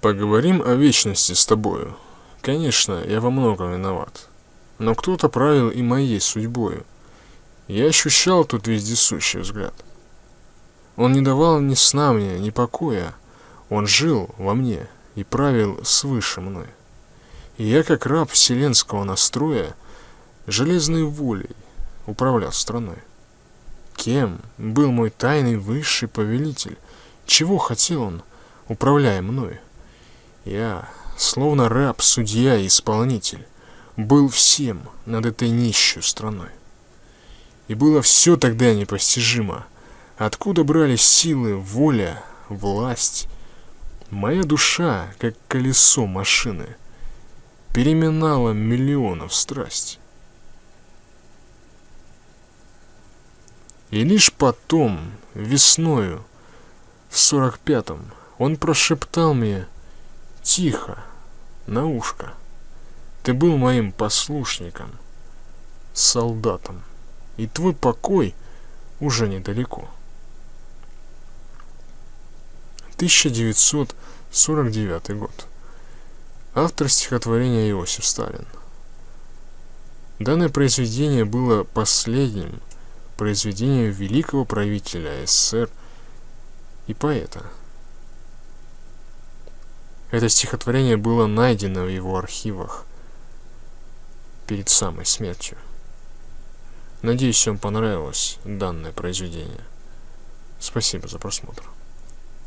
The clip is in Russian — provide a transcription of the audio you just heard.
Поговорим о вечности с тобою. Конечно, я во многом виноват. Но кто-то правил и моей судьбою. Я ощущал тот вездесущий взгляд. Он не давал ни сна мне, ни покоя. Он жил во мне и правил свыше мной. И я, как раб вселенского настроя, железной волей управлял страной. Кем был мой тайный высший повелитель? Чего хотел он, управляя мною? Я, словно раб, судья и исполнитель, был всем над этой нищей страной. И было все тогда непостижимо. Откуда брались силы, воля, власть? Моя душа, как колесо машины, переминала миллионов страсть. И лишь потом, весною, в 45-м, он прошептал мне тихо, на ушко: ты был моим послушником, солдатом, и твой покой уже недалеко. 1949 год. Автор стихотворения Иосиф Сталин. Данное произведение было последним произведением великого правителя СССР и поэта. Это стихотворение было найдено в его архивах перед самой смертью. Надеюсь, вам понравилось данное произведение. Спасибо за просмотр.